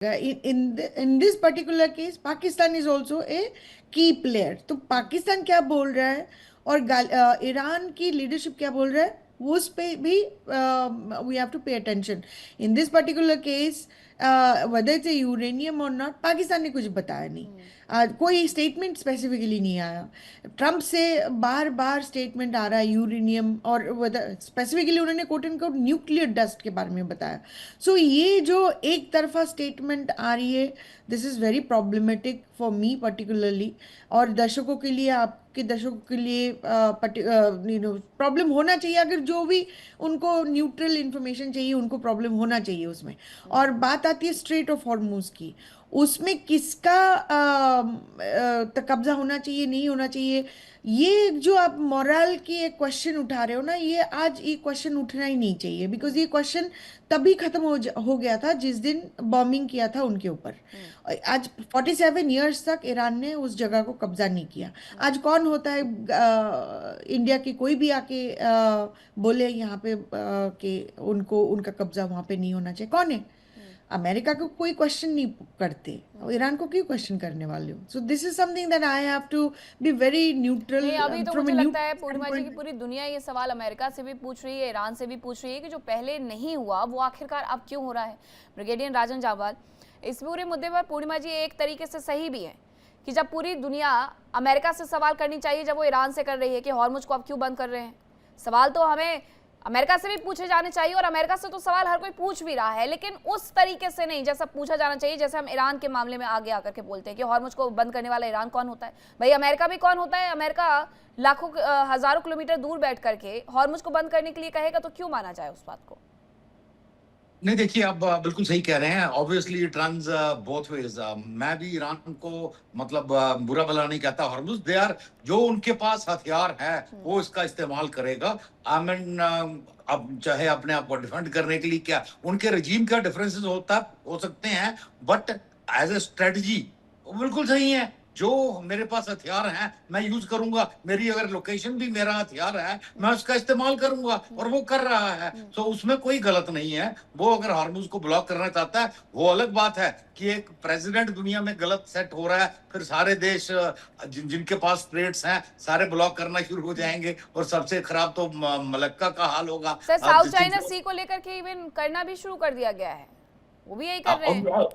in this particular case Pakistan is also a key player. तो पाकिस्तान क्या बोल रहा है और ईरान की लीडरशिप क्या बोल रहा है, वो उस पे भी we have to pay attention. In this particular case, whether it's a uranium or not, Pakistan ने कुछ बताया नहीं. कोई स्टेटमेंट स्पेसिफिकली नहीं आया. ट्रम्प से बार बार स्टेटमेंट आ रहा है यूरेनियम, और स्पेसिफिकली उन्होंने quote end quote nuclear dust के बारे में बताया. सो ये जो एक तरफा स्टेटमेंट आ रही है, this is very problematic for me particularly. और दर्शकों के लिए, आपके दर्शकों के लिए प्रॉब्लम होना चाहिए. अगर जो भी उनको न्यूट्रल इंफॉर्मेशन चाहिए, उनको प्रॉब्लम होना चाहिए उसमें. और बात आती है स्ट्रेट ऑफ हॉर्मुज की, उसमें किसका कब्जा होना चाहिए, नहीं होना चाहिए. ये जो आप मोरल की एक क्वेश्चन उठा रहे हो ना, ये आज ये क्वेश्चन उठना ही नहीं चाहिए. बिकॉज ये क्वेश्चन तभी खत्म हो गया था जिस दिन बॉम्बिंग किया था उनके ऊपर. आज 47 ईयर्स तक ईरान ने उस जगह को कब्जा नहीं किया. आज कौन होता है इंडिया की कोई भी आके बोले यहाँ पे कि उनको उनका कब्जा वहां पे नहीं होना चाहिए? कौन है? अमेरिका को कोई क्वेश्चन नहीं करते, और ईरान को क्यों क्वेश्चन करने वाले हो? So this is something that I have to be very neutral. नहीं, अभी तो मुझे लगता है पूर्णिमा जी की पूरी दुनिया ये सवाल अमेरिका से भी पूछ रही है, ईरान से भी पूछ रही है कि जो पहले नहीं हुआ वो आखिरकार अब क्यों हो रहा है. ब्रिगेडियर राजन जावाल, इस पूरे मुद्दे पर पूर्णिमा जी एक तरीके से सही भी है कि जब पूरी दुनिया अमेरिका से सवाल करनी चाहिए, जब वो ईरान से कर रही है कि हॉर्मुज को आप क्यों बंद कर रहे हैं, सवाल तो हमें अमेरिका से भी पूछे जाने चाहिए. और अमेरिका से तो सवाल हर कोई पूछ भी रहा है, लेकिन उस तरीके से नहीं जैसा पूछा जाना चाहिए जैसे हम ईरान के मामले में आगे आकर के बोलते हैं कि हॉर्मुज को बंद करने वाला ईरान कौन होता है. भाई अमेरिका भी कौन होता है? अमेरिका लाखों हजारों किलोमीटर दूर बैठ करके हॉर्मुज को बंद करने के लिए कहेगा तो क्यों माना जाए उस बात को? नहीं, देखिए, आप बिल्कुल सही कह रहे हैं. Obviously it runs both ways. मैं भी ईरान को मतलब बुरा भला नहीं कहता. हॉर्मुज दे आर, जो उनके पास हथियार है वो इसका इस्तेमाल करेगा. आई मीन, अब चाहे अपने आप को डिफेंड करने के लिए क्या उनके रजीम का डिफरेंसेस हो सकते हैं, बट एज ए स्ट्रेटजी बिल्कुल सही है. जो मेरे पास हथियार हैं मैं यूज करूंगा. मेरी अगर लोकेशन भी मेरा हथियार है, मैं उसका इस्तेमाल करूंगा, और वो कर रहा है. तो उसमें कोई गलत नहीं है. वो अगर हार्मुज को ब्लॉक करना चाहता है, वो अलग बात है कि एक प्रेसिडेंट दुनिया में गलत सेट हो रहा है, फिर सारे देश जिनके पास स्ट्रेट्स हैं सारे ब्लॉक करना शुरू हो जाएंगे. और सबसे खराब तो मलक्का का हाल होगा. सर, साउथ चाइना सी को लेकर के इवन करना भी शुरू कर दिया गया है, वो भी यही कर रहे हैं.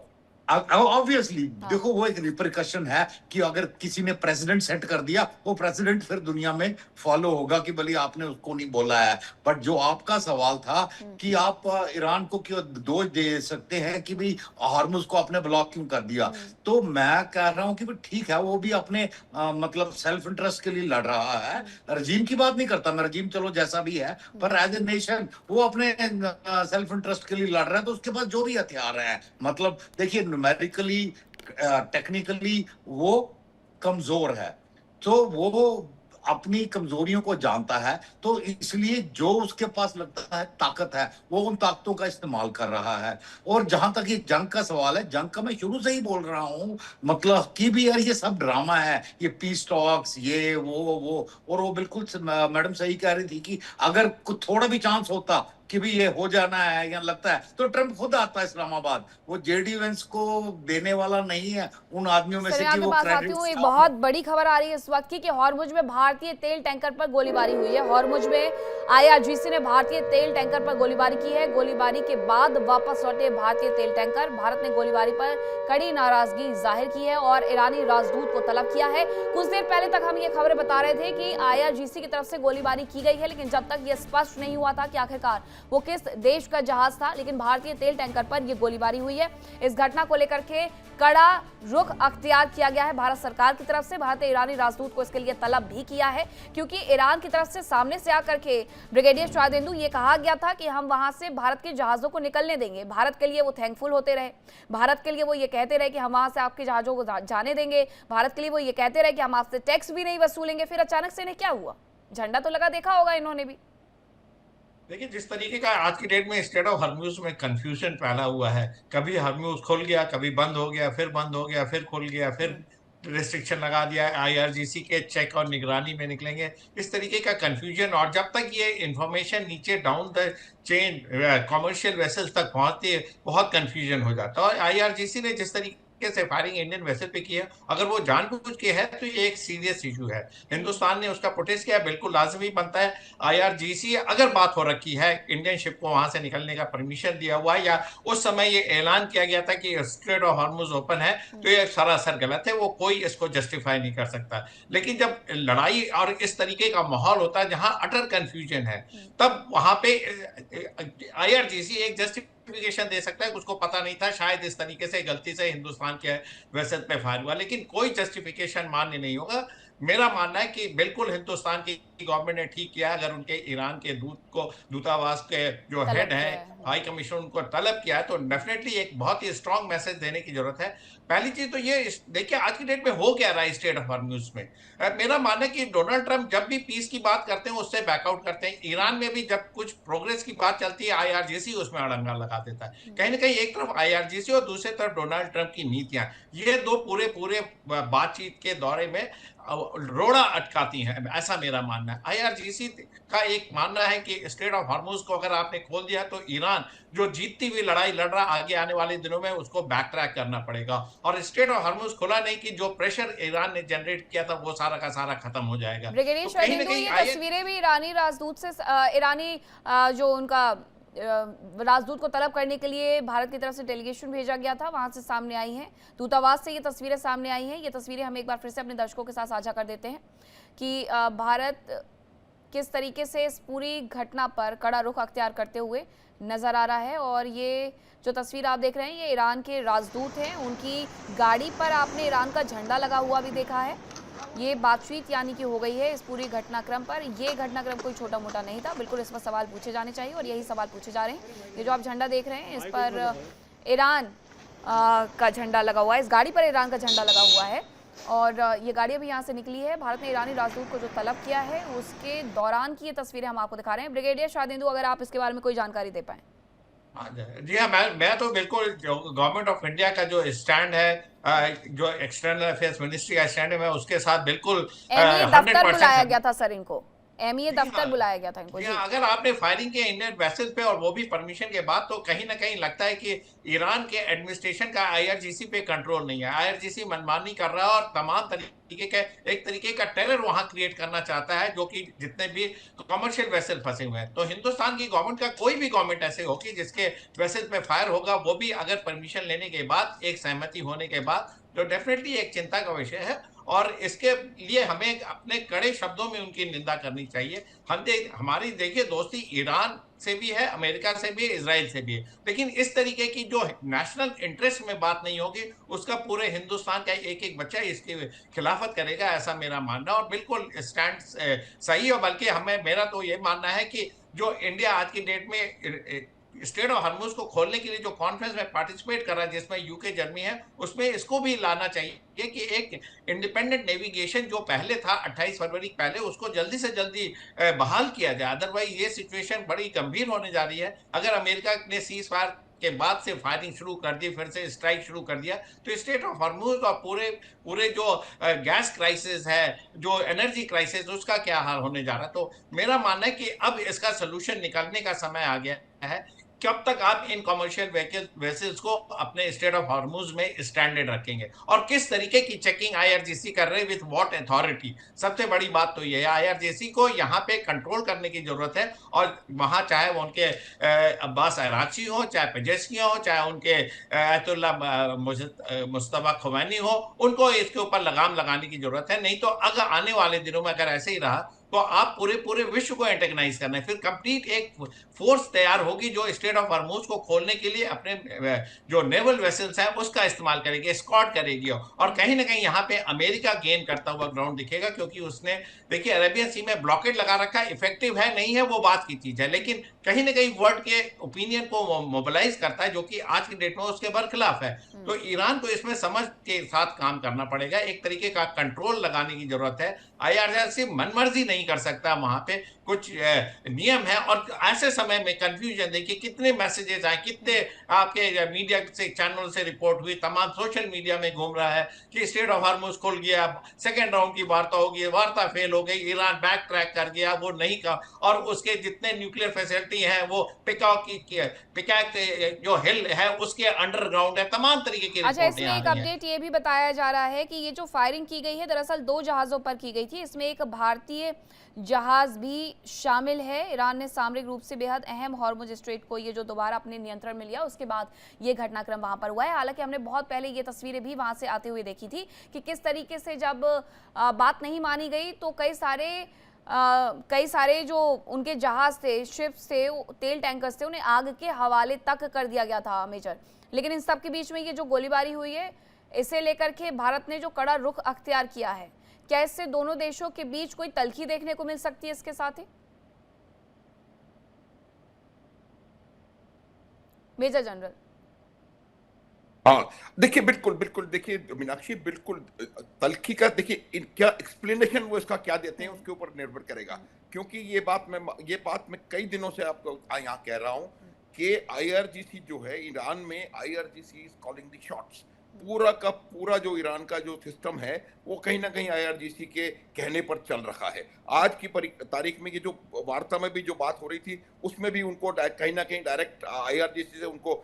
ऑब्वियसली देखो, वो एक रिपरकशन है कि अगर किसी ने प्रेसिडेंट सेट कर दिया, वो प्रेसिडेंट फिर दुनिया में फॉलो होगा कि भले आपने उसको नहीं बोला है. बट जो आपका सवाल था कि आप ईरान को क्यों दोष दे सकते हैं कि भाई हार्मुज को आपने ब्लॉक क्यों कर दिया, तो मैं कह रहा हूं कि ठीक है, वो भी अपने मतलब सेल्फ इंटरेस्ट के लिए लड़ रहा है. रजीम की बात नहीं करता मैं, रजीम चलो जैसा भी है, पर एज ए नेशन वो अपने सेल्फ इंटरेस्ट के लिए लड़ रहा है. तो उसके पास जो भी हथियार है, मतलब देखिए, न्यूमेरिकली टेक्निकली वो कमजोर है, तो वो अपनी कमजोरियों को जानता है. तो इसलिए जो उसके पास लगता है ताकत है, वो उन ताकतों का इस्तेमाल कर रहा है. और जहां तक ये जंग का सवाल है, जंग का मैं शुरू से ही बोल रहा हूं, मतलब कि भी यार ये सब ड्रामा है, ये पीस टॉक्स, ये वो. और वो बिल्कुल मैडम सही कह रही थी कि अगर कुछ थोड़ा भी चांस होता कि भी ये हो जाना है या लगता है, तो ट्रम्प खुद आता है इस्लामाबाद. वो जेडी वेंस को देने वाला नहीं है उन आदमियों में से कि वो क्रेडिट. एक बहुत बड़ी खबर आ रही है इस वक्त की कि हॉर्मुज में भारतीय तेल टैंकर पर गोलीबारी हुई है. हॉर्मुज में आईआरजीसी ने भारतीय तेल टैंकर पर गोलीबारी की है. गोलीबारी के बाद वापस लौटे भारतीय तेल टैंकर. भारत ने गोलीबारी पर कड़ी नाराजगी जाहिर की है और ईरानी राजदूत को तलब किया है. कुछ देर पहले तक हम ये खबरें बता रहे थे कि आईआरजीसी की तरफ से गोलीबारी की गई है, लेकिन जब तक ये स्पष्ट नहीं हुआ था कि आखिरकार वो किस देश का जहाज था, लेकिन भारतीय तेल टैंकर पर यह गोलीबारी हुई है. इस घटना को लेकर के कड़ा रुख अख्तियार किया गया है भारत सरकार की तरफ से. भारत ने ईरानी राजदूत को इसके लिए तलब भी किया है, क्योंकि ईरान की तरफ से सामने से आकर के ब्रिगेडियर शाहदेंदु ये कहा गया था कि हम वहां से भारत के जहाजों को निकलने देंगे. भारत के लिए वो थैंकफुल होते रहे, भारत के लिए वो ये कहते रहे कि हम वहां से आपके जहाजों को जाने देंगे, भारत के लिए वो ये कहते रहे कि हम आपसे टैक्स भी नहीं वसूलेंगे. फिर अचानक से इन्हें क्या हुआ? झंडा तो लगा देखा होगा इन्होंने भी. देखिए, जिस तरीके का आज की डेट में स्टेट ऑफ हॉर्मुज में कंफ्यूजन फैला हुआ है, कभी हॉर्मुज खुल गया, कभी बंद हो गया, फिर बंद हो गया, फिर खुल गया, फिर रिस्ट्रिक्शन लगा दिया, आईआरजीसी के चेक और निगरानी में निकलेंगे, इस तरीके का कंफ्यूजन। और जब तक ये इंफॉर्मेशन नीचे down the chain commercial vessels तक पहुंचती है, बहुत कंफ्यूजन हो जाता है। और आईआरजीसी ने जिस तरीके से फायरिंग इंडियन वेसल पे की है, अगर वो जानबूझ के है तो ये एक सीरियस इशू है। हिंदुस्तान ने उसका प्रोटेस्ट किया, बिल्कुल लाजमी बनता है। आईआरजीसी अगर बात हो रखी है, इंडियन शिप को वहां से निकलने का परमिशन दिया हुआ है, या उस समय ये ऐलान किया गया था कि स्ट्रेट ऑफ हॉर्मुज ओपन है, तो ये सरासर गलत है, वो कोई इसको जस्टिफाई नहीं कर सकता। लेकिन जब लड़ाई और इस तरीके का माहौल होता है जहां अटर कंफ्यूजन है, तब वहां पे आईआरजीसी एक जस्टिफिकेशन दे सकता है कि उसको पता नहीं था, शायद इस तरीके से गलती से हिंदुस्तान के वेसल पे फायर हुआ, लेकिन कोई जस्टिफिकेशन मान्य नहीं होगा। मेरा मानना है कि बिल्कुल हिंदुस्तान की गवर्नमेंट ने ठीक किया अगर उनके ईरान के दूतावास के जो तलब हेड किया हैं, है। हाई कमीशन, उनको तलब किया है, तो डेफिनेटली एक बहुत ही स्ट्रांग मैसेज देने की जरूरत है। पहली चीज तो ये देखिए आज की डेट में हो क्या रहा है स्टेट ऑफ हॉर्मुज में। मेरा मानना है कि डोनाल्ड ट्रंप जब भी पीस की बात करते हैं उससे बैकआउट करते हैं। ईरान में भी जब कुछ प्रोग्रेस की बात चलती है, आईआरजीसी उसमें अड़ंगा लगा देता है। कहीं ना कहीं एक तरफ आईआरजीसी और दूसरी तरफ डोनाल्ड ट्रंप की नीतियां, ये दो पूरे पूरे बातचीत के दौरे में रोड़ा अटकाती हैं, ऐसा मेरा मानना है। आईआरजीसी का एक मानना है कि स्ट्रेट ऑफ हॉर्मुज को अगर आपने खोल दिया तो ईरान जो जीतती हुई लड़ाई लड़ रहा आगे आने वाले दिनों में उसको बैक ट्रैक करना पड़ेगा, और स्ट्रेट ऑफ हॉर्मुज खुला नहीं कि जो प्रेशर ईरान ने जनरेट किया था वो सारा का सारा खत्म हो जाएगा। ब्रिगेडियर तो कहीं ना शरदिंदु, कहीं ये तस्वीरें भी ईरानी राजदूत से ईरानी जो उनका राजदूत को तलब करने के लिए भारत की तरफ से डेलीगेशन भेजा गया था, वहां से सामने आई हैं। दूतावास से ये तस्वीरें सामने आई हैं। ये तस्वीरें हम एक बार फिर से अपने दर्शकों के साथ साझा कर देते हैं कि भारत किस तरीके से इस पूरी घटना पर कड़ा रुख अख्तियार करते हुए नजर आ रहा है। और ये जो तस्वीर आप देख रहे हैं, ये ईरान के राजदूत हैं। उनकी गाड़ी पर आपने ईरान का झंडा लगा हुआ भी देखा है। ये बातचीत यानी कि हो गई है इस पूरी घटनाक्रम पर। ये घटनाक्रम कोई छोटा मोटा नहीं था, बिल्कुल इस पर सवाल पूछे जाने चाहिए और यही सवाल पूछे जा रहे हैं। ये जो आप झंडा देख रहे हैं, इस पर ईरान का झंडा लगा हुआ है, इस गाड़ी पर ईरान का झंडा लगा हुआ है। और ये गाड़ी अभी यहाँ से निकली है। भारत ने ईरानी राजदूत को जो तलब किया है उसके दौरान की ये तस्वीरें हम आपको दिखा रहे हैं। ब्रिगेडियर शरदिंदु, अगर आप इसके बारे में कोई जानकारी दे पाएं। जी हाँ, मैं तो बिल्कुल गवर्नमेंट ऑफ इंडिया का जो स्टैंड है, जो एक्सटर्नल अफेयर्स मिनिस्ट्री का स्टैंड है, मैं उसके साथ बिल्कुल एमईए दफ्तर बुलाया 100% गया था सर इनको, एमईए जी दफ्तर हाँ। बुलाया गया था इनको। जी जी, हाँ, अगर आपने फायरिंग के इंडियन वेसल पे और वो भी परमिशन के बाद, तो कहीं ना कहीं लगता है कि ईरान के एडमिनिस्ट्रेशन का आईआरजीसी पे कंट्रोल नहीं है। आईआरजीसी मनमानी कर रहा है और तमाम तरीके का एक तरीके का टेरर वहां क्रिएट करना चाहता है, जो कि जितने भी कमर्शियल वेसल फंसे हुए हैं। तो हिंदुस्तान की गवर्नमेंट का कोई भी गवर्नमेंट ऐसे होगी जिसके वेसल पे फायर होगा, वो भी अगर परमिशन लेने के बाद, एक सहमति होने के बाद, जो डेफिनेटली एक चिंता का विषय है। और इसके लिए हमें अपने कड़े शब्दों में उनकी निंदा करनी चाहिए। हमारी देखिए दोस्ती ईरान से भी है, अमेरिका से भी है, इजराइल से भी है, लेकिन इस तरीके की जो नेशनल इंटरेस्ट में बात नहीं होगी, उसका पूरे हिंदुस्तान का एक एक बच्चा इसकी खिलाफत करेगा, ऐसा मेरा मानना। और बिल्कुल स्टैंड सही है। बल्कि मेरा तो ये मानना है कि जो इंडिया आज की डेट में स्ट्रेट ऑफ हॉर्मुज को खोलने के लिए जो कॉन्फ्रेंस में पार्टिसिपेट कर रहा है, जिसमें यूके जर्मनी है, उसमें इसको भी लाना चाहिए कि एक इंडिपेंडेंट नेविगेशन जो पहले था 28 फरवरी पहले, उसको जल्दी से जल्दी बहाल किया जाए। अदरवाइज ये सिचुएशन बड़ी गंभीर होने जा रही है। अगर अमेरिका ने सीज फायर के बाद से फायरिंग शुरू कर दी, फिर से स्ट्राइक शुरू कर दिया, तो स्टेट ऑफ हॉर्मुज और पूरे पूरे जो गैस क्राइसिस है, जो एनर्जी क्राइसिस, उसका क्या हाल होने जा रहा है। तो मेरा मानना है कि अब इसका सोल्यूशन निकालने का समय आ गया है। कब तक आप इन कमर्शियल वेसल्स को अपने स्टेट ऑफ हॉर्मुज में स्टैंडर्ड रखेंगे, और किस तरीके की चेकिंग आईआरजीसी कर रहे हैं, विथ व्हाट अथॉरिटी। सबसे बड़ी बात तो ये है, आईआरजीसी को यहाँ पे कंट्रोल करने की जरूरत है। और वहां चाहे वो उनके अब्बास अराची हो, चाहे पेजेस्कियां हो, चाहे उनके अयतुल्ला मुस्तफा खुमैनी हो, उनको इसके ऊपर लगाम लगाने की जरूरत है। नहीं तो अगर आने वाले दिनों में अगर ऐसे ही रहा, तो आप पूरे पूरे विश्व को एंटेगनाइज करना है। फिर कंप्लीट एक फोर्स तैयार होगी जो स्टेट ऑफ हॉर्मुज को खोलने के लिए अपने जो नेवल वेसल्स हैं उसका इस्तेमाल करेगी, एस्कॉर्ट करेगी। और कहीं ना कहीं यहाँ पे अमेरिका गेन करता हुआ ग्राउंड दिखेगा, क्योंकि उसने देखिए अरेबियन सी में ब्लॉकेट लगा रखा है। इफेक्टिव है नहीं है वो बात की चीज है, लेकिन कहीं ना कहीं वर्ल्ड के ओपिनियन को मोबिलाइज करता है, जो कि आज की डेट में उसके बरखिलाफ है। तो ईरान को इसमें समझ के साथ काम करना पड़ेगा, एक तरीके का कंट्रोल लगाने की जरूरत है। आईआरजीसी मनमर्जी नहीं कर सकता वहां पे, कुछ नियम है। और ऐसे समय में कंफ्यूजन देखिए कितने मैसेजेस आए, कितने आपके मीडिया से चैनल से रिपोर्ट हुई, तमाम सोशल मीडिया में घूम रहा है कि स्ट्रेट ऑफ हार्मुज खुल गया, सेकेंड राउंड की वार्ता होगी, वार्ता फेल हो गई, ईरान बैक ट्रैक कर गया, वो नहीं का, और उसके जितने न्यूक्लियर फैसिलिटी है वो पिकॉक जो हिल है उसके अंडरग्राउंड है, तमाम तरीके की अच्छा, रिपोर्टें इसमें आ एक रही हैं। अपडेट ये भी बताया जा रहा है कि ये जो फायरिंग की गई है दरअसल 2 जहाज़ों पर की गई थी, इसमें एक भारतीय जहाज भी शामिल है। ईरान ने सामरिक रूप से बेहद अहम हॉर्मुज स्ट्रेट को ये जो दोबारा अपने नियंत्रण में लिया, उसके बाद ये घटनाक्रम वहां पर हुआ है। हालांकि हमने बहुत पहले ये तस्वीरें भी वहां से आते हुए देखी थी कि किस तरीके से जब बात नहीं मानी गई तो कई सारे जो उनके जहाज थे, शिप्स थे, तेल टैंकर्स थे, उन्हें आग के हवाले तक कर दिया गया था मेजर। लेकिन इन सब के बीच में ये जो गोलीबारी हुई है, इसे लेकर के भारत ने जो कड़ा रुख अख्तियार किया है, क्या इससे दोनों देशों के बीच कोई तल्खी देखने को मिल सकती है इसके साथ ही? Major general. हाँ, देखिए बिल्कुल बिल्कुल, देखिए मीनाक्षी, बिल्कुल तल्खी का देखिए क्या एक्सप्लेनेशन वो इसका क्या देते हैं उसके ऊपर निर्भर करेगा। क्योंकि ये बात मैं कई दिनों से आपको यहाँ कह रहा हूँ कि आईआरजीसी जो है, ईरान में IRGC is calling the shots. पूरा का पूरा जो ईरान का जो सिस्टम है वो कहीं ना कहीं आईआरजीसी के कहने पर चल रहा है। आज की तारीख में ये जो वार्ता में भी जो बात हो रही थी उसमें भी उनको कहीं ना कहीं डायरेक्ट आईआरजीसी से उनको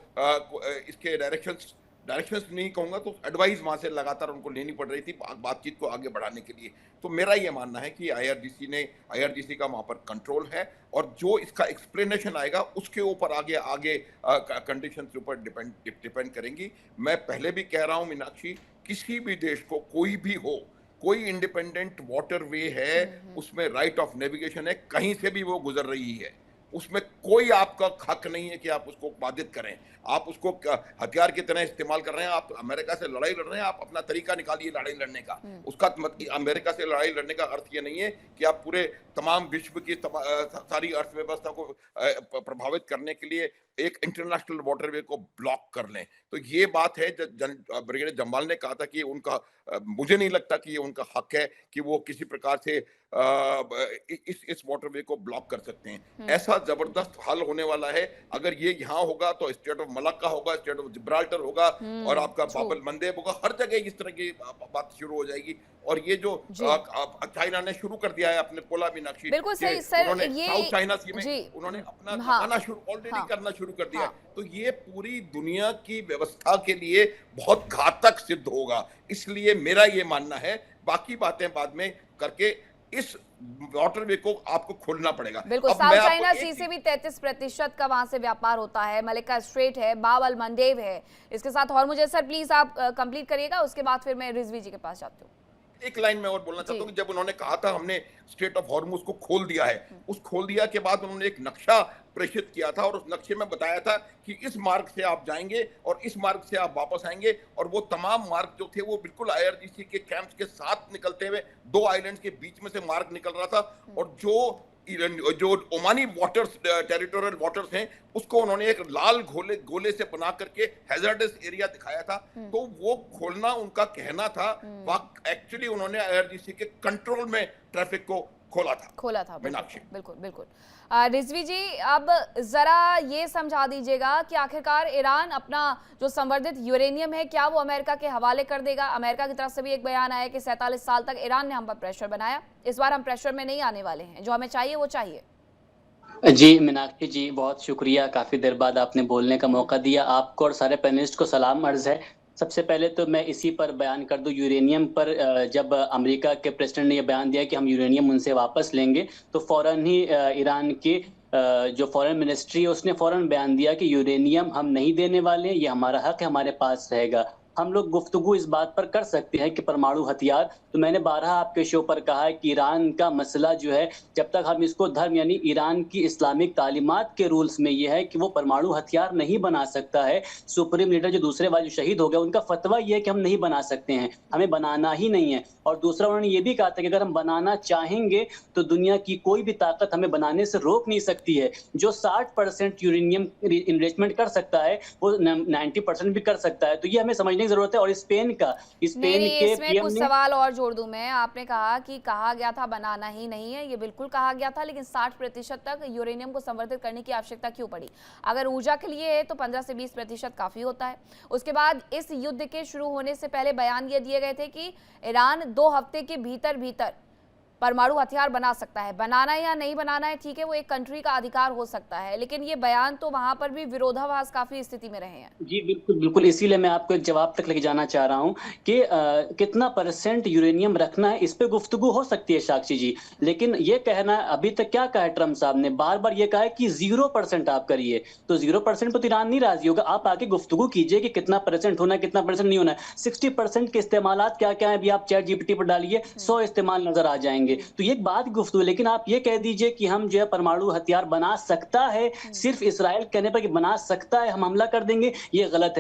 इसके डायरेक्शंस नहीं कहूंगा तो एडवाइस वहां से लगातार उनको लेनी पड़ रही थी बातचीत को आगे बढ़ाने के लिए। तो मेरा ये मानना है कि आईआरजीसी का वहां पर कंट्रोल है, और जो इसका एक्सप्लेनेशन आएगा उसके ऊपर आगे कंडीशन के ऊपर डिपेंड करेंगी। मैं पहले भी कह रहा हूं मीनाक्षी, किसी भी देश को कोई भी हो, कोई इंडिपेंडेंट वाटर वे है, उसमें राइट ऑफ नेविगेशन है, कहीं से भी वो गुजर रही है, उसमें कोई आपका हक नहीं है कि आप उसको बाधित करें। आप उसको हथियार की तरह इस्तेमाल कर रहे हैं, आप अमेरिका से लड़ाई लड़ रहे हैं, आप अपना तरीका निकालिए लड़ाई लड़ने का। उसका अमेरिका से लड़ाई लड़ने का अर्थ ये नहीं है कि आप पूरे तमाम विश्व की सारी अर्थव्यवस्था को प्रभावित करने के लिए एक इंटरनेशनल वाटरवे को ब्लॉक कर लें। तो ये बात है, ब्रिगेडियर जम्वाल ने कहा था कि उनका, मुझे नहीं लगता कि ये उनका हक है कि वो किसी प्रकार से इस वाटरवे को ब्लॉक कर सकते हैं। ऐसा जबरदस्त हल होने वाला है। अगर ये यहाँ होगा तो स्टेट ऑफ मलक्का होगा, स्टेट ऑफ जिब्राल्टर होगा, और आपका बाबल मंदेब होगा, हर जगह इस तरह की बात शुरू हो जाएगी। और ये जो चाइना ने शुरू कर दिया है अपने पोला मीनाक्षी, बिल्कुल सही सर, ये साउथ चाइना सी में उन्होंने अपना बनाना ऑलरेडी करना शुरू कर दिया है। तो ये पूरी दुनिया की व्यवस्था के लिए बहुत घातक सिद्ध होगा। इसलिए मेरा ये मानना है, बाकी बातें बाद में करके इस वाटरवे को आपको खोलना पड़ेगा। बिल्कुल, साउथ चाइना सी से भी 33% का वहां से व्यापार होता है, मलक्का स्ट्रेट है, बाब अल मंडेब है, इसके साथ हॉर्मुज है। सर प्लीज आप कंप्लीट करिएगा, उसके बाद फिर मैं रिजवी जी के पास जाती हूँ। एक लाइन में और बोलना चाहता हूँ कि जब उन्होंने कहा था हमने स्ट्रेट ऑफ हॉर्मुज को खोल दिया है, उस खोल दिया के बाद उन्होंने एक नक्शा प्रेषित किया था, और उस नक्शे में बताया था कि इस मार्ग से आप जाएंगे और इस मार्ग से आप वापस आएंगे। और वो तमाम मार्ग जो थे वो बिल्कुल आईआरजीसी के कैंप्स के साथ निकलते हुए 2 आइलैंड्स के बीच में से मार्ग निकल रहा था। और जो ओमानी वाटर्स, टेरिटोरियल वाटर्स हैं, उसको उन्होंने एक लाल गोले से बना करके हैजर्डस एरिया दिखाया था। तो वो खोलना उनका कहना था, एक्चुअली उन्होंने आईआरजीसी के कंट्रोल में ट्रैफिक को खोला था। बिल्कुल बिल्कुल। रिजवी जी, अब जरा ये समझा दीजिएगा कि आखिरकार ईरान अपना जो संवर्धित यूरेनियम है क्या वो अमेरिका के हवाले कर देगा? अमेरिका की तरफ से भी एक बयान आया कि 47 साल तक ईरान ने हम पर प्रेशर बनाया, इस बार हम प्रेशर में नहीं आने वाले हैं, जो हमें चाहिए वो चाहिए। जी मीनाक्षी जी, बहुत शुक्रिया, काफी देर बाद आपने बोलने का मौका दिया। आपको और सारे पैनलिस्ट को सलाम अर्ज है। सबसे पहले तो मैं इसी पर बयान कर दूं, यूरेनियम पर जब अमेरिका के प्रेसिडेंट ने यह बयान दिया कि हम यूरेनियम उनसे वापस लेंगे, तो फौरन ही ईरान की जो फॉरेन मिनिस्ट्री है उसने फौरन बयान दिया कि यूरेनियम हम नहीं देने वाले हैं, ये हमारा हक है, हमारे पास रहेगा। हम लोग गुफ्तगू इस बात पर कर सकते हैं कि परमाणु हथियार, तो मैंने 12 आपके शो पर कहा है कि ईरान का मसला जो है, जब तक हम इसको धर्म यानी ईरान की इस्लामिक तालीमात के रूल्स में यह है कि वो परमाणु हथियार नहीं बना सकता है। सुप्रीम लीडर जो दूसरे बार जो शहीद हो गया, उनका फतवा यह है कि हम नहीं बना सकते हैं, हमें बनाना ही नहीं है। और दूसरा उन्होंने ये भी कहा था कि अगर हम बनाना चाहेंगे तो दुनिया की कोई भी ताकत हमें बनाने से रोक नहीं सकती है। जो 60% यूरेनियम इनरिचमेंट कर सकता है वो 90% भी कर सकता है। तो ये हमें समझने समझने की जरूरत है। और स्पेन नहीं, के इसमें पीएम कुछ ने सवाल और जोड़ दूं मैं। आपने कहा कि कहा गया था बनाना ही नहीं है, ये बिल्कुल कहा गया था, लेकिन 60% तक यूरेनियम को संवर्धित करने की आवश्यकता क्यों पड़ी? अगर ऊर्जा के लिए है तो 15 से 20% काफी होता है। उसके बाद इस युद्ध के शुरू होने से पहले बयान ये दिए गए थे कि ईरान 2 हफ्ते के भीतर भीतर परमाणु हथियार बना सकता है। बनाना है या नहीं बनाना है, ठीक है, वो एक कंट्री का अधिकार हो सकता है, लेकिन ये बयान तो वहां पर भी विरोधाभास काफी स्थिति में रहे हैं। जी बिल्कुल बिल्कुल, इसीलिए मैं आपको एक जवाब तक लेके जाना चाह रहा हूं कि कितना % यूरेनियम रखना है, इस पे गुफ्तगू हो सकती है साक्षी जी। लेकिन ये कहना, अभी तक क्या कहा है ट्रम्प साहब ने, बार बार ये कहा है कि 0% आप करिए, तो 0% पर तो ईरान नहीं राजी होगा। आप आके गुफ्तगू कीजिए कि कितना % होना है, कितना % नहीं होना है। 60% के इस्तेमाल क्या क्या है, अभी आप चैट जीपीटी पर डालिए, 100 इस्तेमाल नजर आ जाएंगे। तो ये एक बात गुफ्तगू, लेकिन आप ये कह दीजिए कि हम जो है परमाणु हथियार बना सकता है, सिर्फ इसराइल कहने पर कि बना सकता है हम हमला कर देंगे, ये गलत है।